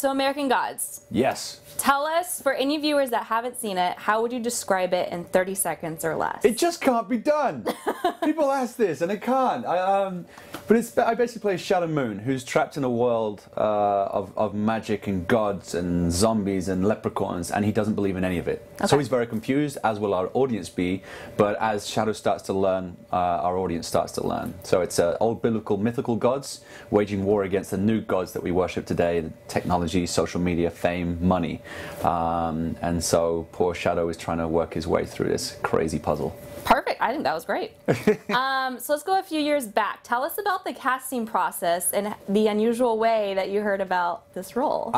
So American Gods. Yes. Tell us, for any viewers that haven't seen it, how would you describe it in 30 seconds or less? It just can't be done. People ask this, and it can't. I basically play Shadow Moon, who's trapped in a world of magic and gods and zombies and leprechauns, and he doesn't believe in any of it. Okay. So he's very confused, as will our audience be. But as Shadow starts to learn, our audience starts to learn. So it's old biblical, mythical gods waging war against the new gods that we worship today: technology, social media, fame, money. And so poor Shadow is trying to work his way through this crazy puzzle. Perfect. I think that was great. So let's go a few years back. Tell us about the casting process and the unusual way that you heard about this role.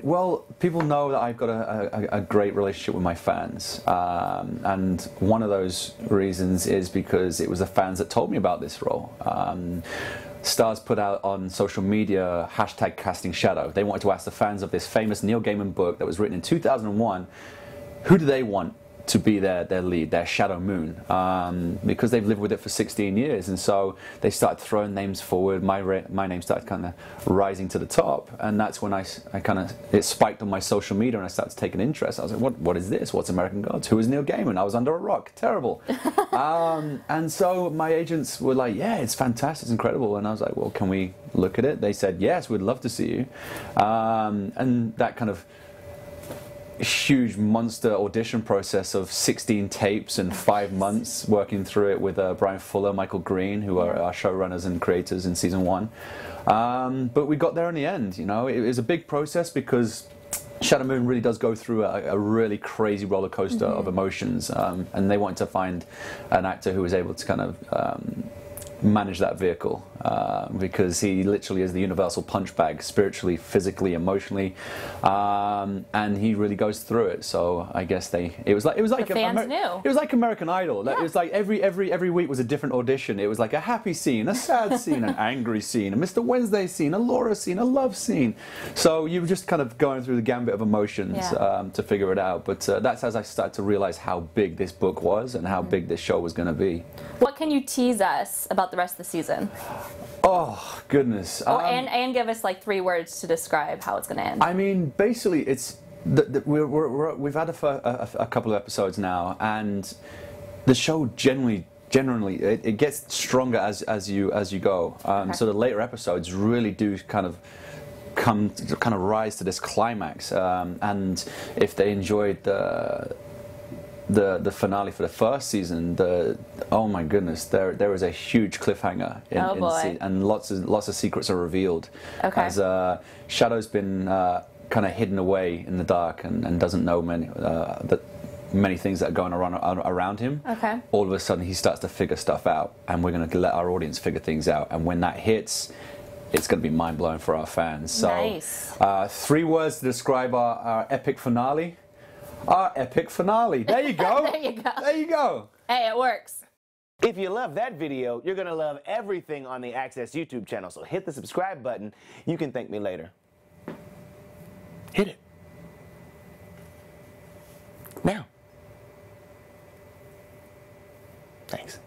Well, people know that I've got a great relationship with my fans. And one of those reasons is because it was the fans that told me about this role. Stars put out on social media #casting Shadow. They wanted to ask the fans of this famous Neil Gaiman book that was written in 2001, who do they want to be their lead, their Shadow Moon, because they've lived with it for 16 years, and so they started throwing names forward. My name started kind of rising to the top, and that's when it spiked on my social media, and I started to take an interest. I was like, what is this? What's American Gods? Who is Neil Gaiman? I was under a rock. Terrible. And so my agents were like, yeah, it's fantastic, it's incredible. And I was like, well, can we look at it? They said, yes, we'd love to see you. And that kind of huge monster audition process of 16 tapes and 5 months working through it with Brian Fuller, Michael Green, who are our showrunners and creators in season 1. But we got there in the end. You know, it was a big process because Shadow Moon really does go through a really crazy roller coaster of emotions, and they wanted to find an actor who was able to kind of manage that vehicle, because he literally is the universal punch bag, spiritually, physically, emotionally, and he really goes through it. So I guess it was like the fans knew. It was like American Idol. Yeah. It was like every week was a different audition. It was like a happy scene, a sad scene, an angry scene, a Mr. Wednesday scene, a Laura scene, a love scene. So you were just kind of going through the gambit of emotions to figure it out. But that's as I started to realize how big this book was and how big this show was going to be. What can you tease us about the rest of the season? Oh, goodness. And give us like 3 words to describe how it's going to end. I mean, basically, it's we've had a couple of episodes now, and the show generally it gets stronger as you go. Okay. So the later episodes really do kind of rise to this climax. And if they enjoyed the finale for the first season, oh my goodness, there is a huge cliffhanger and lots of secrets are revealed. Okay. As Shadow's been kind of hidden away in the dark and doesn't know many things that are going around him. Okay. All of a sudden he starts to figure stuff out, and we're going to let our audience figure things out, and when that hits, it's going to be mind-blowing for our fans. So, nice. 3 words to describe our epic finale. Our epic finale. There you go. There you go. There you go. Hey, it works. If you love that video, you're going to love everything on the Access YouTube channel. So hit the subscribe button. You can thank me later. Hit it. Now. Thanks.